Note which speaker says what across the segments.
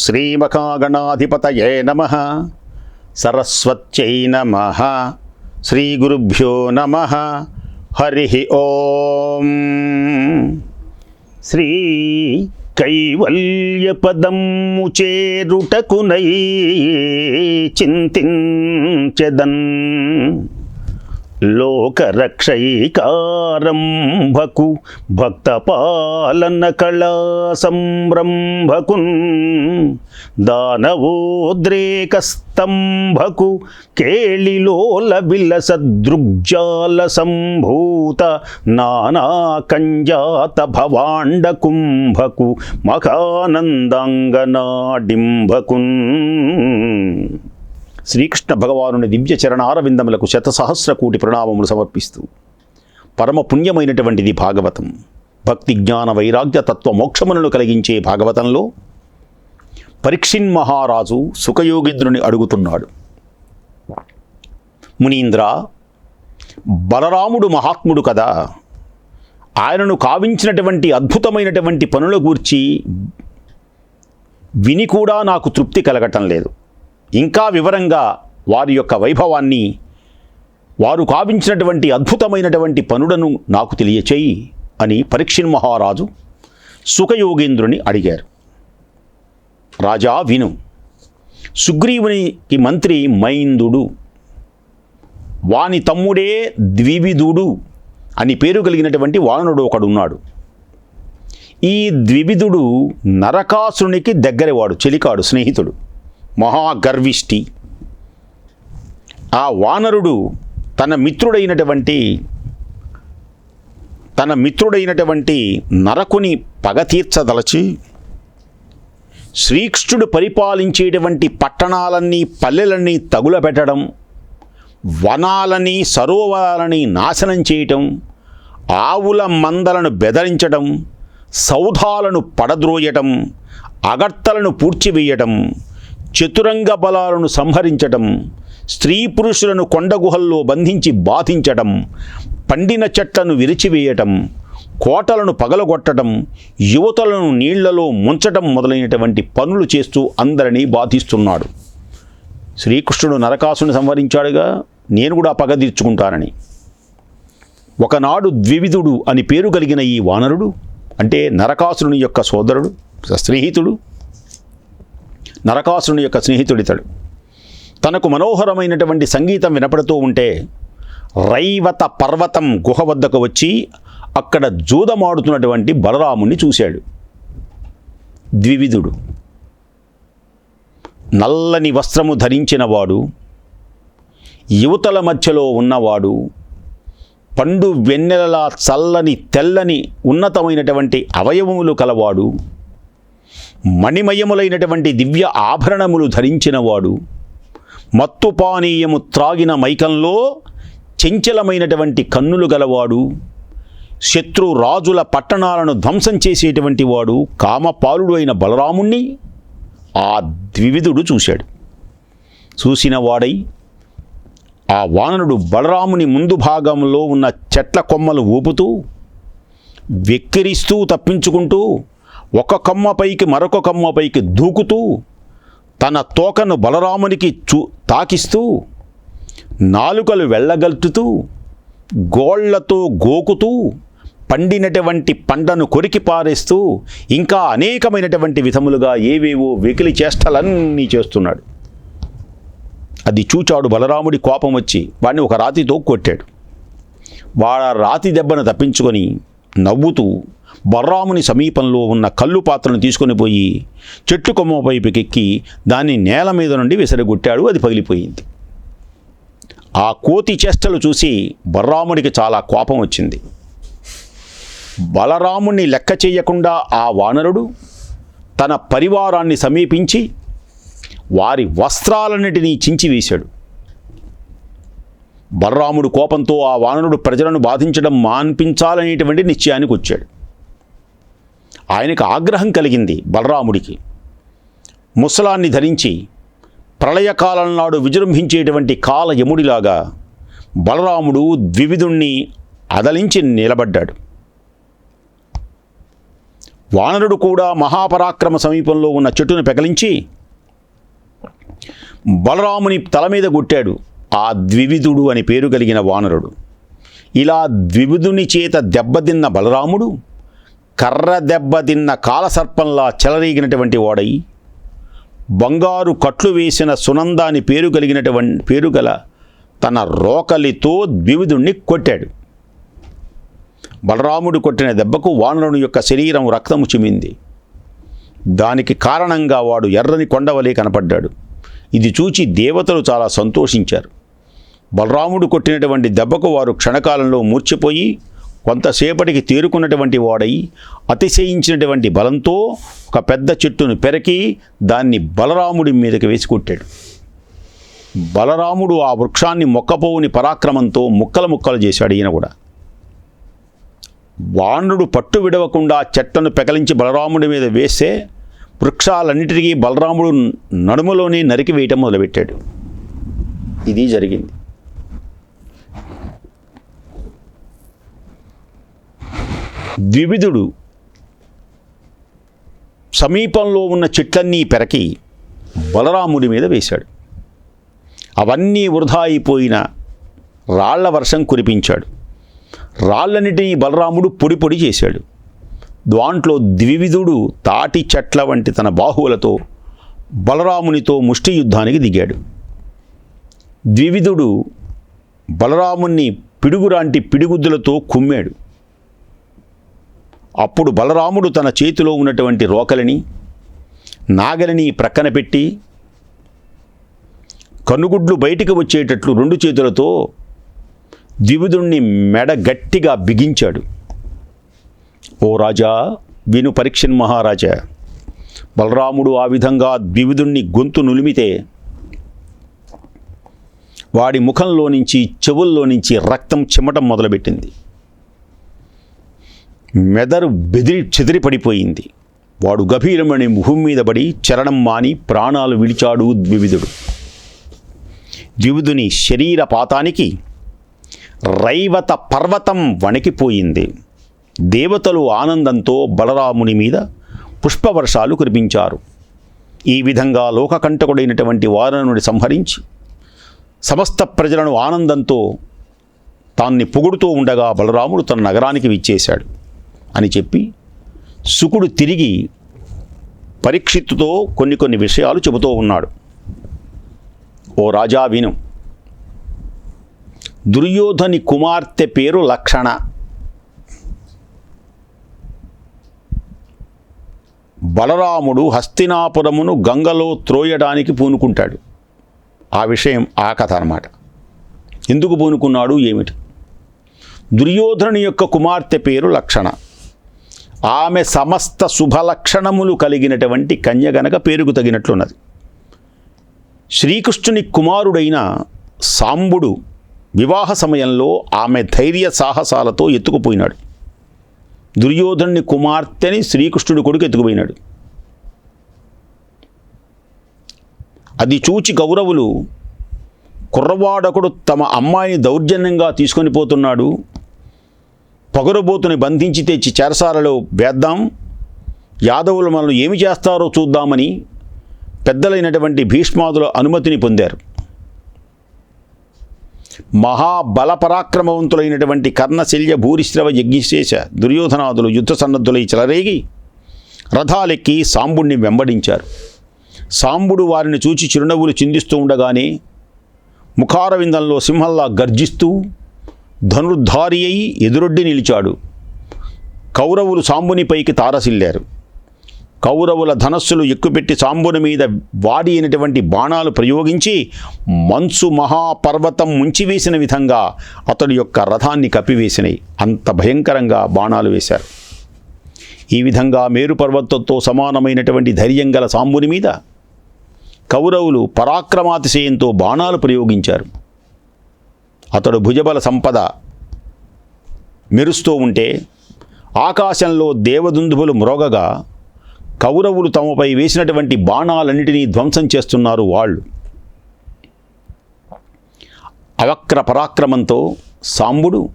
Speaker 1: శ్రీమఖాగణాధిపతయే నమః. సరస్వత్యై నమః. శ్రీగురుభ్యో నమః. హరి ఓం. శ్రీ కైవల్యపదము చేరుటకునై చింతించెదన్ లోకరక్షైకారంభకు భక్తపాలన కళా సంరంభకున్ దానవోద్రేకస్తంభకు కేళిలోల విలసదృగ్జాల సంభూత నానాకంజాత భవాండ కుంభకు మఖానందాంగనాడింభకున్. శ్రీకృష్ణ భగవానుని దివ్య చరణారవిందములకు శతసహస్రకోటి ప్రణామములు సమర్పిస్తూ, పరమ పుణ్యమైనటువంటిది భాగవతం. భక్తి జ్ఞాన వైరాగ్య తత్వ మోక్షములను కలిగించే భాగవతంలో పరీక్షిన్ మహారాజు సుఖయోగీంద్రుని అడుగుతున్నాడు, మునీంద్ర, బలరాముడు మహాత్ముడు కదా, ఆయనను కావించినటువంటి అద్భుతమైనటువంటి పనుల గూర్చి విని కూడా నాకు తృప్తి కలగటం లేదు. ఇంకా వివరంగా వారి యొక్క వైభవాన్ని, వారు కావించినటువంటి అద్భుతమైనటువంటి పనులను నాకు తెలియచేయి అని పరీక్షిన్ మహారాజు సుఖయోగేంద్రుని అడిగారు. రాజా విను. సుగ్రీవునికి మంత్రి మైందుడు, వాని తమ్ముడే ద్వివిధుడు అని పేరు కలిగినటువంటి వానరుడు ఒకడున్నాడు. ఈ ద్వివిధుడు నరకాసురునికి దగ్గరవాడు, చెలికాడు, స్నేహితుడు, మహాగర్విష్టి. ఆ వానరుడు తన మిత్రుడైనటువంటి నరకుని పగ తీర్చదలచి శ్రీకృష్ణుడు పరిపాలించేటువంటి పట్టణాలన్నీ, పల్లెలన్నీ తగులబెట్టడం, వనాలని, సరోవరాలని నాశనం చేయటం, ఆవుల మందలను బెదిరించడం, సౌధాలను పడద్రోయటం, అగర్తలను పూడ్చివేయటం, చతురంగ బలాలను సంహరించటం, స్త్రీ పురుషులను కొండగుహల్లో బంధించి బాధించటం, పండిన చెట్లను విరిచివేయటం, కోటలను పగలగొట్టడం, యువతలను నీళ్లలో ముంచటం మొదలైనటువంటి పనులు చేస్తూ అందరినీ బాధిస్తున్నాడు. శ్రీకృష్ణుడు నరకాసుని సంహరించాడుగా, నేను కూడా పగ తీర్చుకుంటానని. ఒకనాడు ద్వివిధుడు అని పేరు కలిగిన ఈ వానరుడు, అంటే నరకాసురుని యొక్క సోదరుడు, స్నేహితుడు, నరకాసురుని యొక్క స్నేహితుడితడు, తనకు మనోహరమైనటువంటి సంగీతం వినపడుతూ ఉంటే రైవత పర్వతం గుహ వద్దకు వచ్చి అక్కడ జూదమాడుతున్నటువంటి బలరాముని చూశాడు. ద్వివిధుడు నల్లని వస్త్రము ధరించినవాడు, యువతల మధ్యలో ఉన్నవాడు, పండు వెన్నెలలా చల్లని తెల్లని ఉన్నతమైనటువంటి అవయవములు కలవాడు, మణిమయములైనటువంటి దివ్య ఆభరణములు ధరించినవాడు, మత్తు పానీయము త్రాగిన మైకంలో చెంచలమైనటువంటి కన్నులు గలవాడు, శత్రు రాజుల పట్టణాలను ధ్వంసం చేసేటువంటి వాడు, కామపాలుడు అయిన బలరాముణ్ణి ఆ ద్వివిధుడు చూశాడు. చూసిన వాడై ఆ వానరుడు బలరాముని ముందు భాగంలో ఉన్న చెట్ల కొమ్మలు ఊపుతూ, వెక్కిరిస్తూ తప్పించుకుంటూ, ఒక కొమ్మపైకి మరొక కొమ్మపైకి దూకుతూ, తన తోకను బలరామునికి తాకిస్తూ, నాలుకలు వెళ్ళగల్టుతూ, గోళ్లతో గోకుతూ, పండినటువంటి పంటను కొరికి పారేస్తూ, ఇంకా అనేకమైనటువంటి విధములుగా ఏవేవో వెకిలి చేష్టలన్నీ చేస్తున్నాడు. అది చూచాడు బలరాముడి కోపం వచ్చి వాడిని ఒక రాతితో కొట్టాడు. వాడు ఆ రాతి దెబ్బను తప్పించుకొని నవ్వుతూ బలరాముని సమీపంలో ఉన్న కల్లు పాత్రను తీసుకొని పోయి చెట్టు కొమ్మ వైపుకెక్కి దాన్ని నేల మీద నుండి విసరగొట్టాడు. అది పగిలిపోయింది. ఆ కోతి చేష్టలు చూసి బలరాముడికి చాలా కోపం వచ్చింది. బలరాముణ్ణి లెక్క చేయకుండా ఆ వానరుడు తన పరివారాన్ని సమీపించి వారి వస్త్రాలన్నిటినీ చించివేశాడు. బలరాముడు కోపంతో ఆ వానరుడు ప్రజలను బాధించడం మాన్పించాలనేటువంటి నిశ్చయానికి వచ్చాడు. ఆయనకు ఆగ్రహం కలిగింది బలరాముడికి. ముసలాన్ని ధరించి ప్రళయకాలం నాడు విజృంభించేటువంటి కాల యముడిలాగా బలరాముడు ద్వివిధుణ్ణి అదలించి నిలబడ్డాడు. వానరుడు కూడా మహాపరాక్రమ సమీపంలో ఉన్న చెట్టును పెకలించి బలరాముని తల మీద కొట్టాడు. ఆ ద్వివిధుడు అని పేరు కలిగిన వానరుడు. ఇలా ద్వివిధుని చేత దెబ్బతిన్న బలరాముడు కర్ర దెబ్బతిన్న కాలసర్పంలా చెలరేగినటువంటి వాడై బంగారు కట్లు వేసిన సునంద అని పేరు గల తన రోకలితో ద్వివిధుణ్ణి కొట్టాడు. బలరాముడు కొట్టిన దెబ్బకు వానరుని యొక్క శరీరం రక్తము చిమ్మింది. దానికి కారణంగా వాడు ఎర్రని కొండవలే కనపడ్డాడు. ఇది చూచి దేవతలు చాలా సంతోషించారు. బలరాముడు కొట్టినటువంటి దెబ్బకు వారు క్షణకాలంలో మూర్ఛపోయి కొంతసేపటికి తేరుకున్నటువంటి వాడై అతిశయించినటువంటి బలంతో ఒక పెద్ద చెట్టును పెరకి దాన్ని బలరాముడి మీదకి వేసి కొట్టాడు. బలరాముడు ఆ వృక్షాన్ని మొక్కపోవుని పరాక్రమంతో ముక్కలు చేశాడు. ఈయన కూడా వానరుడు పట్టు విడవకుండా చెట్లను పెకలించి బలరాముడి మీద వేస్తే వృక్షాలన్నిటికీ బలరాముడు నడుములోనే నరికి వేయటం మొదలుపెట్టాడు. ఇది జరిగింది. ద్వివిధుడు సమీపంలో ఉన్న చెట్లన్నీ పెరకి బలరాముడి మీద వేశాడు. అవన్నీ వృధా అయిపోయిన రాళ్ల వర్షం కురిపించాడు. రాళ్ళన్నిటినీ బలరాముడు పొడి పొడి చేశాడు. దాంట్లో ద్వివిధుడు తాటి చెట్ల వంటి తన బాహువులతో బలరామునితో ముష్టి యుద్ధానికి దిగాడు. ద్వివిధుడు బలరాముణ్ణి పిడుగురాంటి పిడిగుద్దులతో కుమ్మాడు. అప్పుడు బలరాముడు తన చేతిలో ఉన్నటువంటి రోకలిని నాగలిని ప్రక్కన పెట్టి కనుగుడ్లు బయటికి వచ్చేటట్లు రెండు చేతులతో ద్వివిధుణ్ణి మెడ గట్టిగా బిగించాడు. ఓ రాజా, విను పరీక్షణ్ మహారాజా. బలరాముడు ఆ విధంగా ద్వివిధుణ్ణి గొంతు నులిమితే వాడి ముఖంలో నుంచి చెవుల్లో నుంచి రక్తం చిమ్మటం మొదలుపెట్టింది. మెదడు చెదిరి పడిపోయింది. వాడు గభీరమణి భూమి మీద పడి చరణం మాని ప్రాణాలు విడిచాడు ద్వివిధుడు. ద్వివిధుని శరీరపాతానికి రైవత పర్వతం వణికిపోయింది. దేవతలు ఆనందంతో బలరాముని మీద పుష్పవర్షాలు కురిపించారు. ఈ విధంగా లోకకంటకుడైనటువంటి వానరుని సంహరించి సమస్త ప్రజలను ఆనందంతో తాన్ని పొగుడుతూ ఉండగా బలరాముడు తన నగరానికి విచ్చేశాడు అని చెప్పి శుకుడు తిరిగి పరీక్షిత్తుతో కొన్ని విషయాలు చెబుతూ ఉన్నాడు. ఓ రాజా, విను. దుర్యోధని కుమార్తె పేరు లక్షణ. బలరాముడు హస్తినాపురమును గంగలో త్రోయడానికి పూనుకుంటాడు. ఆ విషయం ఆ కథ అన్నమాట. ఎందుకు పూనుకున్నాడు ఏమిటి? దుర్యోధనుని యొక్క కుమార్తె పేరు లక్షణ. ఆమె సమస్త శుభలక్షణములు కలిగినటువంటి కన్య గనక పేరుకు తగినట్లున్నది. శ్రీకృష్ణుని కుమారుడైన సాంబుడు వివాహ సమయంలో ఆమె ధైర్య సాహసాలతో ఎత్తుకుపోయినాడు. దుర్యోధనుని కుమార్తెని శ్రీకృష్ణుడి కొడుకు ఎత్తుకుపోయినాడు. అది చూచి కౌరవులు, కుర్రవాడొకడు తమ అమ్మాయిని దౌర్జన్యంగా తీసుకొని పోతున్నాడు, పొగరుబోతుని బంధించి తెచ్చి చెరసాలలో వేద్దాం, యాదవులు మనల్ని ఏమి చేస్తారో చూద్దామని పెద్దలైనటువంటి భీష్మాదుల అనుమతిని పొందారు. మహాబలపరాక్రమవంతులైనటువంటి కర్ణశల్య భూరిశ్రవ యజ్ఞశేష దుర్యోధనాదులు యుద్ధ సన్నద్ధులై చెలరేగి రథాలెక్కి సాంబుడిని వెంబడించారు. సాంబుడు వారిని చూచి చిరునవ్వులు చిందిస్తూ ఉండగానే ముఖారవిందంలో సింహంలా గర్జిస్తూ ధనుర్ధారి అయి ఎదురొడ్డి నిలిచాడు. కౌరవులు సాంబునిపైకి తారసిల్లారు. కౌరవుల ధనస్సులు ఎక్కుపెట్టి సాంబుని మీద వాడి అయినటువంటి బాణాలు ప్రయోగించి మంచు మహాపర్వతం ముంచివేసిన విధంగా అతడి యొక్క రథాన్ని కప్పివేసినాయి. అంత భయంకరంగా బాణాలు వేశారు. ఈ విధంగా మేరు పర్వతంతో సమానమైనటువంటి ధైర్యం గల సాంబుని మీద కౌరవులు పరాక్రమాతిశయంతో బాణాలు ప్రయోగించారు. అతడు భుజబల సంపద మెరుస్తూ ఉంటే ఆకాశంలో దేవదుందుభులు మ్రోగగా కౌరవులు తమపై వేసినటువంటి బాణాలన్నిటినీ ధ్వంసం చేస్తున్నారు. వాళ్ళు అవక్ర పరాక్రమంతో సాంబుడు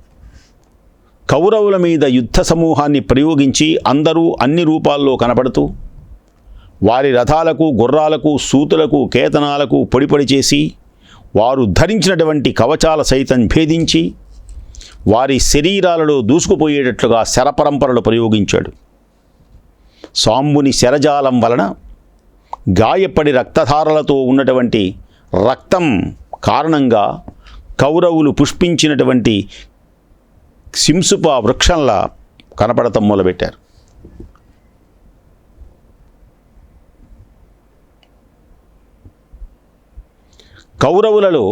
Speaker 1: కౌరవుల మీద యుద్ధ సమూహాన్ని ప్రయోగించి అందరూ అన్ని రూపాల్లో కనపడుతూ వారి రథాలకు, గుర్రాలకు, సూతులకు, కేతనాలకు పొడిపొడి చేసి వారు ధరించినటువంటి కవచాల సైతం భేదించి వారి శరీరాలలో దూసుకుపోయేటట్లుగా శరపరంపరలు ప్రయోగించాడు. సాంబుని శరజాలం వలన గాయపడి రక్తధారలతో ఉన్నటువంటి రక్తం కారణంగా కౌరవులు పుష్పించినటువంటి సింసుప వృక్షంలా కనపడటం మొదలుపెట్టారు. కౌరవులలో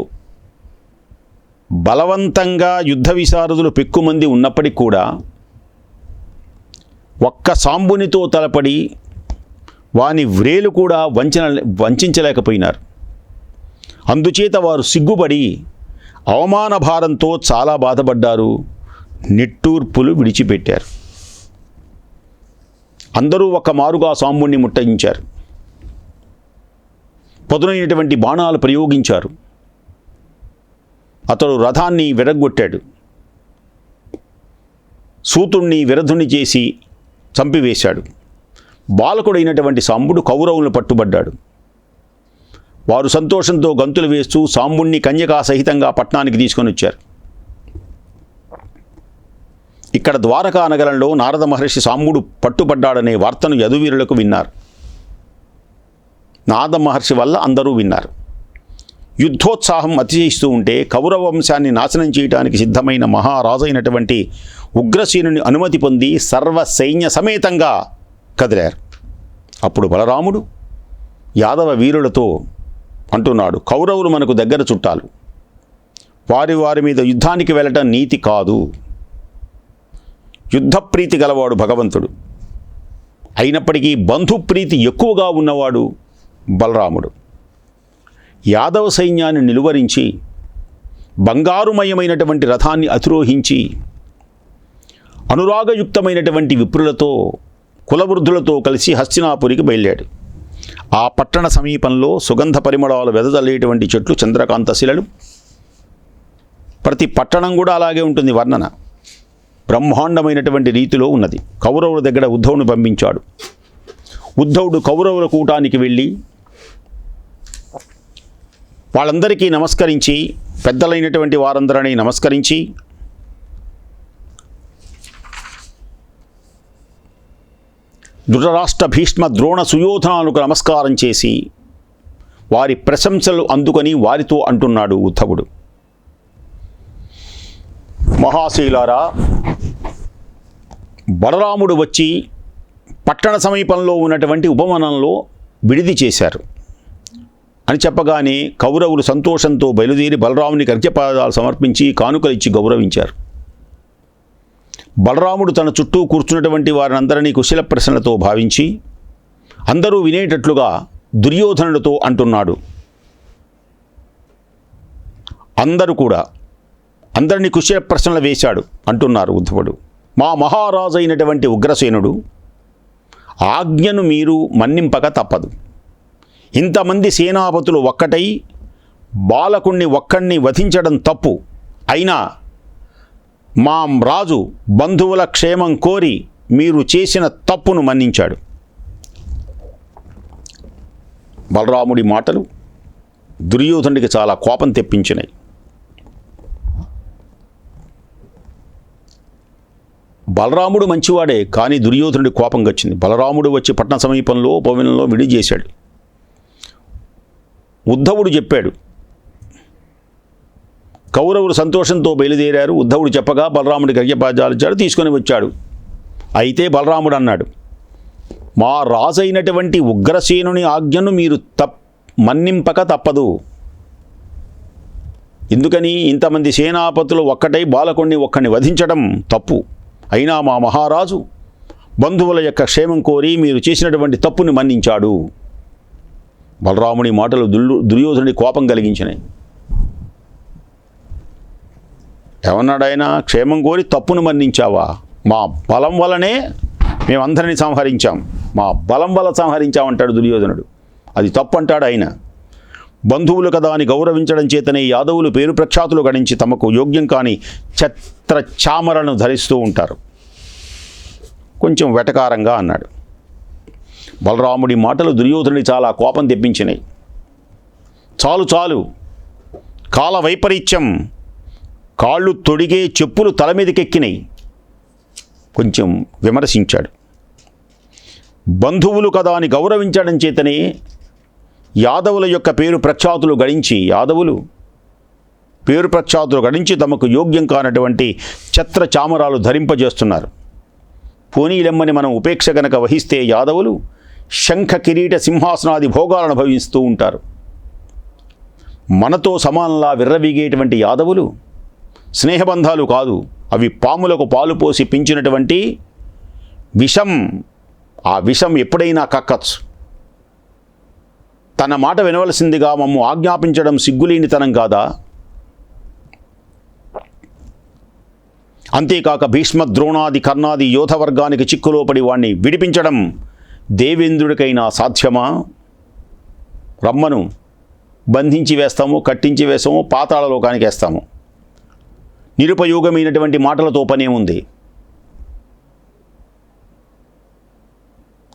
Speaker 1: బలవంతంగా యుద్ధ విశారదులు పెక్కుమంది ఉన్నప్పటికీ కూడా ఒక్క సాంబునితో తలపడి వాని వ్రేలు కూడా వంచలేకపోయినారు. అందుచేత వారు సిగ్గుపడి అవమాన భారంతో చాలా బాధపడ్డారు, నిట్టూర్పులు విడిచిపెట్టారు. అందరూ ఒక మారుగా సాంబుణ్ణి ముట్టయించారు. పదునైనటువంటి బాణాలు ప్రయోగించారు. అతడు రథాన్ని విరగ్గొట్టాడు. సూతుణ్ణి విరధుని చేసి చంపివేశాడు. బాలకుడైనటువంటి సాంబుడు కౌరవులను పట్టుబడ్డాడు. వారు సంతోషంతో గంతులు వేస్తూ సాంబుణ్ణి కన్యకా సహితంగా పట్టణానికి తీసుకొని వచ్చారు. ఇక్కడ ద్వారకా నగరంలో నారద మహర్షి సాంబుడు పట్టుబడ్డాడనే వార్తను యదువీరులకు విన్నారు. నారద మహర్షి వల్ల అందరూ విన్నారు. యుద్ధోత్సాహం అతిశయిస్తూ ఉంటే కౌరవ వంశాన్ని నాశనం చేయడానికి సిద్ధమైన మహారాజైనటువంటి ఉగ్రసేనుని అనుమతి పొంది సర్వ సైన్య సమేతంగా కదిలారు. అప్పుడు బలరాముడు యాదవ వీరులతో అంటున్నాడు, కౌరవులు మనకు దగ్గర చుట్టాలు, వారి మీద యుద్ధానికి వెళ్ళటం నీతి కాదు. యుద్ధప్రీతి గలవాడు భగవంతుడు, అయినప్పటికీ బంధుప్రీతి ఎక్కువగా ఉన్నవాడు బలరాముడు. యాదవ సైన్యాన్ని నిలువరించి బంగారుమయమైనటువంటి రథాన్ని అధిరోహించి అనురాగయుక్తమైనటువంటి విప్రులతో, కులవృద్ధులతో కలిసి హస్తినాపురికి బయలుదేరాడు. ఆ పట్టణ సమీపంలో సుగంధ పరిమళాలు వెదజల్లేటువంటి చెట్లు, చంద్రకాంత శిలలు. ప్రతి పట్టణం కూడా అలాగే ఉంటుంది. వర్ణన బ్రహ్మాండమైనటువంటి రీతిలో ఉన్నది. కౌరవుల దగ్గర ఉద్ధవుని పంపించాడు. ఉద్ధవుడు కౌరవుల కూటానికి వెళ్ళి వాళ్ళందరికీ నమస్కరించి, పెద్దలైనటువంటి వారందరినీ నమస్కరించి ధృతరాష్ట్ర, భీష్మ, ద్రోణ, సుయోధనాలకు నమస్కారం చేసి వారి ప్రశంసలు అందుకొని వారితో అంటున్నాడు ఉద్ధవుడు, మహాశీలారా, బలరాముడు వచ్చి పట్టణ సమీపంలో ఉన్నటువంటి ఉపవనంలో విడిది చేశారు అని చెప్పగానే కౌరవులు సంతోషంతో బయలుదేరి బలరామునికి అర్ఘ్యపాదాలు సమర్పించి కానుకలిచ్చి గౌరవించారు. బలరాముడు తన చుట్టూ కూర్చున్నటువంటి వారినందరినీ కుశల ప్రశ్నలతో భావించి అందరూ వినేటట్లుగా దుర్యోధనుడితో అంటున్నాడు. అందరూ కూడా అందరినీ కుశల ప్రశ్నలు వేశాడు. అంటున్నారు ఉద్ధవుడు, మా మహారాజు అయినటువంటి ఉగ్రసేనుడు ఆజ్ఞను మీరు మన్నింపక తప్పదు. ఇంతమంది సేనాపతులు ఒక్కటై బాలకుణ్ణి ఒక్కడిని వధించడం తప్పు. అయినా మా రాజు బంధువుల క్షేమం కోరి మీరు చేసిన తప్పును మన్నించాడు. బలరాముడి మాటలు దుర్యోధనుడికి చాలా కోపం తెప్పించినాయి. బలరాముడు మంచివాడే, కానీ దుర్యోధనుడి కోపం వచ్చింది. బలరాముడు వచ్చి పట్టణ సమీపంలో ఉపవనంలో విడి చేశాడు. ఉద్ధవుడు చెప్పాడు. కౌరవులు సంతోషంతో బయలుదేరారు. ఉద్ధవుడు చెప్పగా బలరాముడికి అర్ఘ్యపాద్యాలు ఇచ్చాడు, తీసుకొని వచ్చాడు. అయితే బలరాముడు అన్నాడు, మా రాజైనటువంటి ఉగ్రసేనుని ఆజ్ఞను మీరు మన్నింపక తప్పదు. ఎందుకని? ఇంతమంది సేనాపతులు ఒక్కటై బాలకుణ్ణి ఒక్కడిని వధించడం తప్పు. అయినా మా మహారాజు బంధువుల యొక్క క్షేమం కోరి మీరు చేసినటువంటి తప్పుని మన్నించాడు. బలరాముడి మాటలు దుర్యోధనుడి కోపం కలిగించినాయి. ఏమన్నాడు ఆయన? క్షేమం కోరి తప్పును మన్నించావా? మా బలం వలనే మేమందరినీ సంహరించాం, మా బలం వల్ల సంహరించామంటాడు దుర్యోధనుడు. అది తప్పు అంటాడు ఆయన. బంధువులు కదా అని గౌరవించడం చేతనే యాదవులు పేరు ప్రఖ్యాతులు గడించి తమకు యోగ్యం కాని ఛత్ర చామరను ధరిస్తూ ఉంటారు. కొంచెం వెటకారంగా అన్నాడు. బలరాముడి మాటలు దుర్యోధనుడి చాలా కోపం తెప్పించినాయి. చాలు చాలు, కాల వైపరీత్యం, కాళ్ళు తొడిగే చెప్పులు తల మీదకెక్కినాయి. కొంచెం విమర్శించాడు. బంధువులు కదా అని గౌరవించడం చేతనే యాదవుల యొక్క పేరు ప్రఖ్యాతులు గడించి తమకు యోగ్యం కానటువంటి ఛత్ర చామరాలు ధరింపజేస్తున్నారు. పోనీలెమ్మని మనం ఉపేక్ష గనక వహిస్తే యాదవులు శంఖ కిరీట సింహాసనాది భోగాలను అనుభవిస్తూ ఉంటారు. మనతో సమానంలా విర్రవీగేటువంటి యాదవులు స్నేహబంధాలు కాదు, అవి పాములకు పాలు పోసి పెంచినటువంటి విషం. ఆ విషం ఎప్పుడైనా కక్కచ్చు. తన మాట వినవలసిందిగా మమ్ము ఆజ్ఞాపించడం సిగ్గులేనితనం కాదా? అంతేకాక భీష్మ ద్రోణాది కర్ణాది యోధవర్గానికి చిక్కులో పడి వాణ్ణి విడిపించడం దేవేంద్రుడికైనా సాధ్యమా? రమ్మను, బంధించి వేస్తాము, కట్టించి వేస్తాము, పాతాళలోకానికి వేస్తాము. నిరుపయోగమైనటువంటి మాటలతో పనేముంది?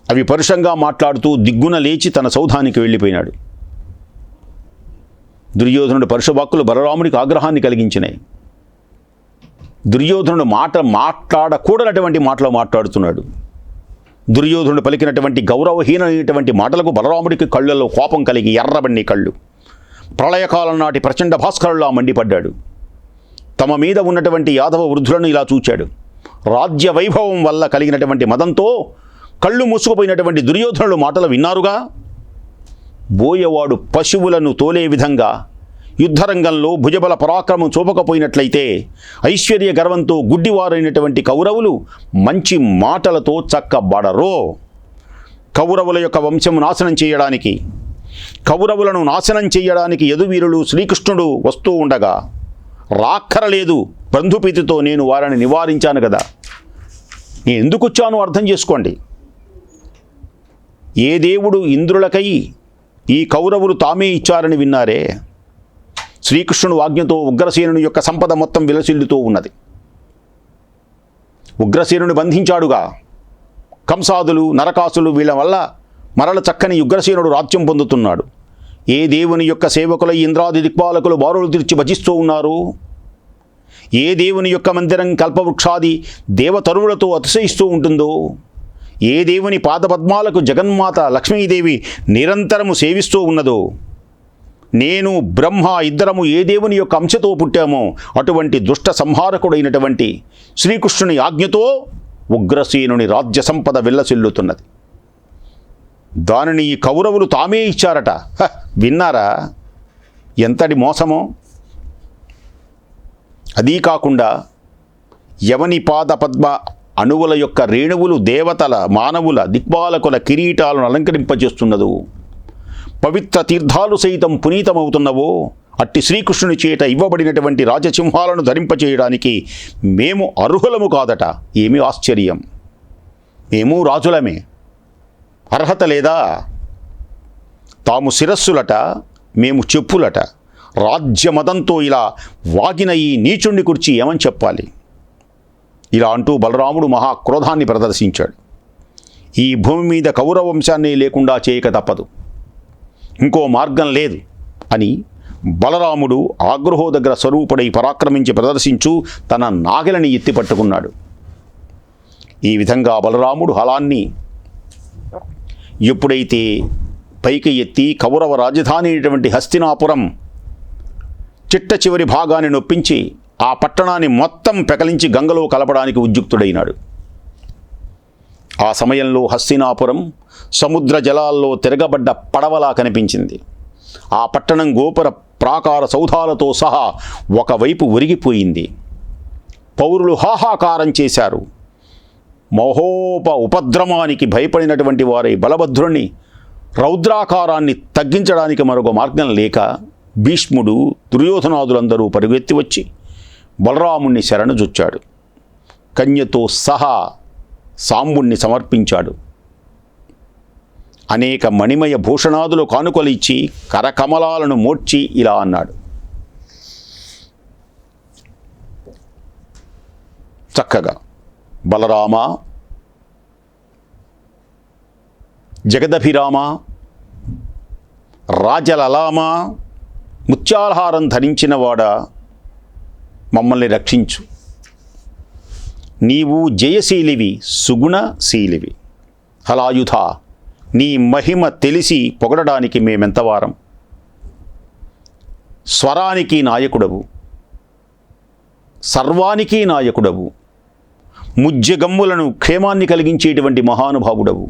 Speaker 1: అవి పరుషంగా మాట్లాడుతూ దిగ్గున లేచి తన సౌధానికి వెళ్ళిపోయినాడు. దుర్యోధనుడు పరుషవాక్కులు బలరాముడికి ఆగ్రహాన్ని కలిగించినాయి. దుర్యోధనుడు మాట్లాడకూడనటువంటి మాటలు మాట్లాడుతున్నాడు. దుర్యోధనుడు పలికినటువంటి గౌరవహీనమైనటువంటి మాటలకు బలరాముడికి కళ్ళల్లో కోపం కలిగి ఎర్రబడిన కళ్ళు. ప్రళయకాలం నాటి ప్రచండ భాస్కరులా మండిపడ్డాడు. తమ మీద ఉన్నటువంటి యాదవ వృద్ధులను ఇలా చూచాడు. రాజ్య వైభవం వల్ల కలిగినటువంటి మదంతో కళ్ళు మూసుకుపోయినటువంటి దుర్యోధనుడు మాటలు విన్నారుగా. బోయవాడు పశువులను తోలే విధంగా యుద్ధరంగంలో భుజబల పరాక్రమం చూపకపోయినట్లయితే ఐశ్వర్య గర్వంతో గుడ్డివారైనటువంటి కౌరవులు మంచి మాటలతో చక్కబడరో. కౌరవుల యొక్క వంశం నాశనం చేయడానికి, కౌరవులను నాశనం చేయడానికి యదువీరులు శ్రీకృష్ణుడు వస్తూ ఉండగా రాక్కరలేదు, బంధుప్రీతితో నేను వారిని నివారించాను కదా. నేను ఎందుకు వచ్చానో అర్థం చేసుకోండి. ఏ దేవుడు ఇంద్రులకై ఈ కౌరవులు తామే ఇచ్చారని విన్నారే. శ్రీకృష్ణుడు ఆజ్ఞతో ఉగ్రసేనుని యొక్క సంపద మొత్తం విలసిల్లుతూ ఉన్నది. ఉగ్రసేనుని బంధించాడుగా. కంసాదులు, నరకాసులు వీళ్ళ వల్ల మరల చక్కని ఉగ్రసేనుడు రాజ్యం పొందుతున్నాడు. ఏ దేవుని యొక్క సేవకుల ఇంద్రాది దిక్పాలకులు బారులు తీర్చి భజిస్తూ ఉన్నారు. ఏ దేవుని యొక్క మందిరం కల్పవృక్షాది దేవతరువులతో అతిశయిస్తూ ఉంటుందో, ఏ దేవుని పాదపద్మాలకు జగన్మాత లక్ష్మీదేవి నిరంతరము సేవిస్తూ ఉన్నదో, నేను బ్రహ్మ ఇద్దరము ఏ దేవుని యొక్క అంశతో పుట్టామో అటువంటి దుష్ట సంహారకుడైనటువంటి శ్రీకృష్ణుని ఆజ్ఞతో ఉగ్రసేనుని రాజ్య సంపద విల్లసిల్లుతున్నది. దానిని ఈ కౌరవులు తామే ఇచ్చారట. విన్నారా? ఎంతటి మోసమో! అదీ కాకుండా యవని పాద పద్మ అణువుల యొక్క రేణువులు దేవతల, మానవుల, దిక్పాలకుల కిరీటాలను అలంకరింపజేస్తున్నదో, పవిత్ర తీర్థాలు సైతం పునీతమవుతున్నవో అట్టి శ్రీకృష్ణుని చేత ఇవ్వబడినటువంటి రాజసింహాలను ధరింపచేయడానికి మేము అర్హులము కాదట. ఏమీ ఆశ్చర్యం! మేము రాజులమే, అర్హత లేదా? తాము శిరస్సులట, మేము చెప్పులట. రాజ్యమదంతో ఇలా వాగిన ఈ నీచుణ్ణి గురించి ఏమని చెప్పాలి? ఇలా అంటూ బలరాముడు మహాక్రోధాన్ని ప్రదర్శించాడు. ఈ భూమి మీద కౌరవ వంశాన్ని లేకుండా చేయక తప్పదు, ఇంకో మార్గం లేదు అని బలరాముడు ఆగ్రహోదగ్ర స్వరూపుడై పరాక్రమించి ప్రదర్శించు తన నాగలిని ఎత్తిపట్టుకున్నాడు. ఈ విధంగా బలరాముడు హలాన్ని ఎప్పుడైతే పైకి ఎత్తి కౌరవ రాజధాని అయినటువంటి హస్తినాపురం చిట్ట చివరి భాగాన్ని నొప్పించి ఆ పట్టణాన్ని మొత్తం పెకలించి గంగలో కలపడానికి ఉద్యుక్తుడైనాడు. ఆ సమయంలో హస్తినాపురం సముద్ర జలాల్లో తిరగబడ్డ పడవలా కనిపించింది. ఆ పట్టణం గోపుర ప్రాకార సౌధాలతో సహా ఒకవైపు ఒరిగిపోయింది. పౌరులు హాహాకారం చేశారు. ఉపద్రమానికి భయపడినటువంటి వారై బలభద్రుణ్ణి రౌద్రాకారాన్ని తగ్గించడానికి మరొక మార్గం లేక భీష్ముడు, దుర్యోధనాదులందరూ పరుగెత్తి వచ్చి బలరాముణ్ణి శరణుజొచ్చాడు. కన్యతో సహా సాంబుణ్ణి సమర్పించాడు. అనేక మణిమయ భూషణాదులు కానుకలు ఇచ్చి కరకమలాలను మోడ్చి ఇలా అన్నాడు. చక్కగా, బలరామ, జగదభిరామ, రాజలలామ, ముత్యాలహారం ధరించినవాడా, మమ్మల్ని రక్షించు. నీవు జయశీలివి, సుగుణశీలివి. హలాయుధ, నీ మహిమ తెలిసి పొగడడానికి మేమెంతవారం. స్వరానికి నాయకుడవు, సర్వానికి నాయకుడవు, ముజ్జగమ్ములను క్షేమాన్ని కలిగించేటువంటి మహానుభావుడవు,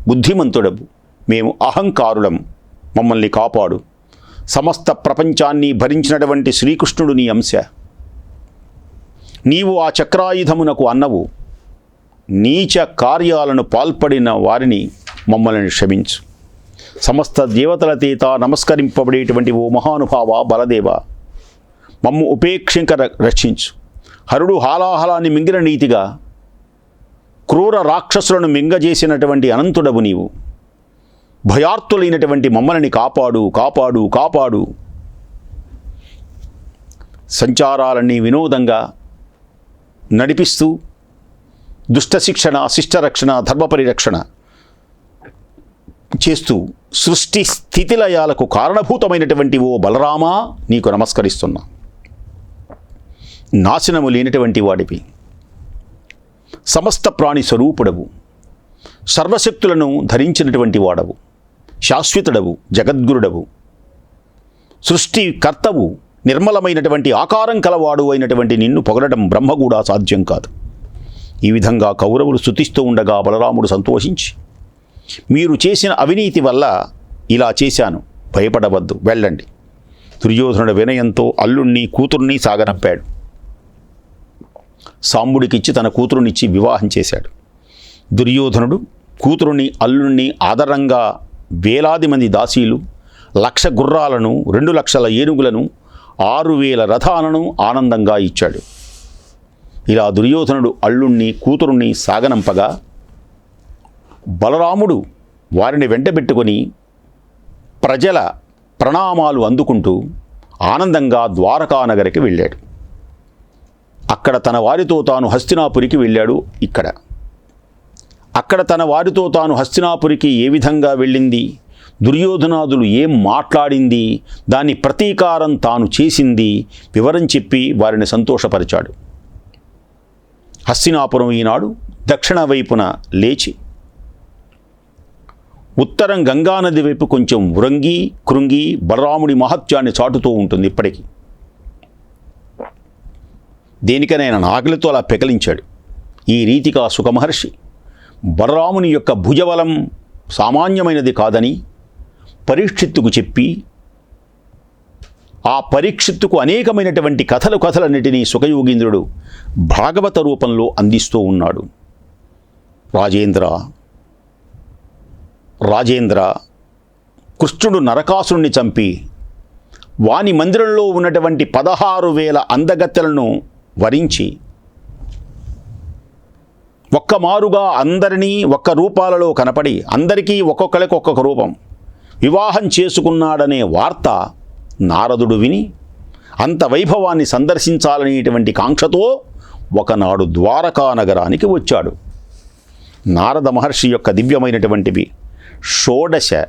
Speaker 1: బుద్ధిమంతుడవు. మేము అహంకారులం, మమ్మల్ని కాపాడు. సమస్త ప్రపంచాన్ని భరించినటువంటి శ్రీకృష్ణుడు నీ అంశ. నీవు ఆ చక్రాయుధమునకు అన్నవు. నీచ కార్యాలను పాల్పడిన వారిని మమ్మల్ని క్షమించు. సమస్త దేవతల చేత నమస్కరింపబడేటువంటి ఓ మహానుభావ బలదేవ, మమ్ము ఉపేక్షింక రక్షించు. హరుడు హాలాహలాన్ని మింగిన నీతిగా క్రూర రాక్షసులను మింగజేసినటువంటి అనంతుడవు నీవు. భయార్తులైనటువంటి మమ్మల్ని కాపాడు, కాపాడు, కాపాడు. సంచారాలన్నీ వినోదంగా నడిపిస్తూ దుష్ట శిక్షణ, శిష్టరక్షణ, ధర్మ పరిరక్షణ చేస్తూ సృష్టి స్థితిలయాలకు కారణభూతమైనటువంటి ఓ బలరామా, నీకు నమస్కరిస్తున్నా. నాశనము లేనటువంటి వాడివి, సమస్త ప్రాణి స్వరూపుడవు, సర్వశక్తులను ధరించినటువంటి వాడవు, శాశ్వతుడవు, జగద్గురుడవు, సృష్టికర్తవు, నిర్మలమైనటువంటి ఆకారం కలవాడు అయినటువంటి నిన్ను పొగడడం బ్రహ్మ కూడా సాధ్యం కాదు. ఈ విధంగా కౌరవులు స్తుతిస్తూ ఉండగా బలరాముడు సంతోషించి, మీరు చేసిన అవినీతి వల్ల ఇలా చేశాను, భయపడవద్దు, వెళ్ళండి. దుర్యోధనుడు వినయంతో అల్లుణ్ణి కూతుర్ని సాగనంపాడు. సాంబుడికిచ్చి తన కూతురునిచ్చి వివాహం చేశాడు. దుర్యోధనుడు కూతురుని, అల్లుణ్ణి ఆదరంగా వేలాది మంది దాసీలు, 1,00,000 గుర్రాలను, 2,00,000 ఏనుగులను, 6,000 రథాలను ఆనందంగా ఇచ్చాడు. ఇలా దుర్యోధనుడు అల్లుణ్ణి, కూతురుని సాగనంపగా బలరాముడు వారిని వెంటబెట్టుకొని ప్రజల ప్రణామాలు అందుకుంటూ ఆనందంగా ద్వారకా నగరికి వెళ్ళాడు. అక్కడ తన వారితో తాను హస్తినాపురికి వెళ్ళాడు. అక్కడ తన వారితో తాను హస్తినాపురికి ఏ విధంగా వెళ్ళింది, దుర్యోధనాదులు ఏం మాట్లాడింది, దాని ప్రతీకారం తాను చేసింది వివరం చెప్పి వారిని సంతోషపరిచాడు. హస్తినాపురం ఈనాడు దక్షిణ వైపున లేచి ఉత్తరం గంగానది వైపు కొంచెం వృంగి కృంగి బలరాముడి మహత్యాన్ని చాటుతూ ఉంటుంది. ఇప్పటికీ దేనికనైనా నాగలితో అలా పెకలించాడు. ఈ రీతిగా సుఖమహర్షి బలరాముని యొక్క భుజబలం సామాన్యమైనది కాదని పరీక్షిత్తుకు చెప్పి, ఆ పరీక్షిత్తుకు అనేకమైనటువంటి కథలన్నిటినీ సుఖయోగీంద్రుడు భాగవత రూపంలో అందిస్తూ ఉన్నాడు. రాజేంద్ర, కృష్ణుడు నరకాసురుణ్ణి చంపి వాని మందిరంలో ఉన్నటువంటి 16,000 అందగత్తెలను వరించి ఒక్కమారుగా అందరినీ ఒక్క రూపాలలో కనపడి అందరికీ ఒక్కొక్కరికి ఒక్కొక్క రూపం వివాహం చేసుకున్నాడనే వార్త నారదుడు విని అంత వైభవాన్ని సందర్శించాలనేటువంటి కాంక్షతో ఒకనాడు ద్వారకా నగరానికి వచ్చాడు. నారద మహర్షి యొక్క దివ్యమైనటువంటివి 16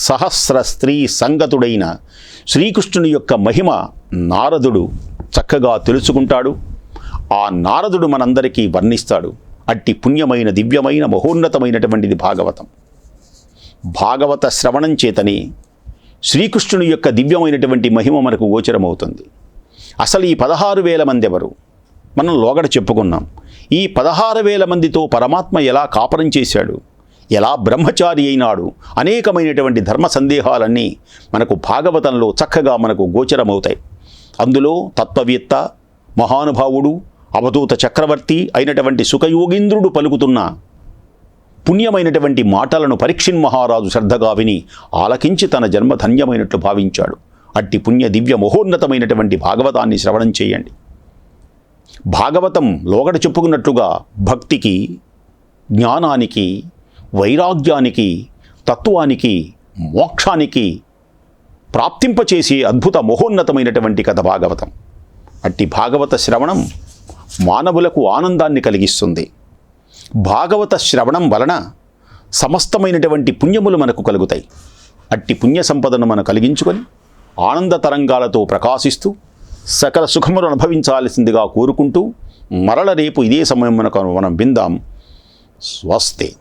Speaker 1: సహస్ర స్త్రీ సంగతుడైన శ్రీకృష్ణుని యొక్క మహిమ నారదుడు చక్కగా తెలుసుకుంటాడు. ఆ నారదుడు మనందరికీ వర్ణిస్తాడు. అట్టి పుణ్యమైన, దివ్యమైన, మహోన్నతమైనటువంటిది భాగవతం. భాగవత శ్రవణం చేతనే శ్రీకృష్ణుని యొక్క దివ్యమైనటువంటి మహిమ మనకు గోచరమవుతుంది. అసలు ఈ 16,000 మంది ఎవరు? మనం లోగడ చెప్పుకున్నాం. ఈ 16,000 మందితో పరమాత్మ ఎలా కాపరం చేశాడు, ఎలా బ్రహ్మచారి అయినాడు, అనేకమైనటువంటి ధర్మ సందేహాలన్నీ మనకు భాగవతంలో చక్కగా మనకు గోచరమవుతాయి. అందులో తత్వవేత్త, మహానుభావుడు, అవధూత చక్రవర్తి అయినటువంటి సుఖయోగీంద్రుడు పలుకుతున్న పుణ్యమైనటువంటి మాటలను పరీక్షిన్ మహారాజు శ్రద్ధగా విని ఆలకించి తన జన్మ ధన్యమైనట్లు భావించాడు. అట్టి పుణ్య దివ్య మహోన్నతమైనటువంటి భాగవతాన్ని శ్రవణం చేయండి. భాగవతం లోగడ చెప్పుకున్నట్లుగా భక్తికి, జ్ఞానానికి, వైరాగ్యానికి, తత్వానికి, మోక్షానికి ప్రాప్తింపచేసే అద్భుత మహోన్నతమైనటువంటి కథ భాగవతం. అట్టి భాగవత శ్రవణం మానవులకు ఆనందాన్ని కలిగిస్తుంది. భాగవత శ్రవణం వలన సమస్తమైనటువంటి పుణ్యములు మనకు కలుగుతాయి. అట్టి పుణ్య సంపదను మనం కలిగించుకొని ఆనంద తరంగాలతో ప్రకాశిస్తూ సకల సుఖములు అనుభవించాల్సిందిగా కోరుకుంటూ మరల రేపు ఇదే సమయం మనం విందాం. స్వస్తి.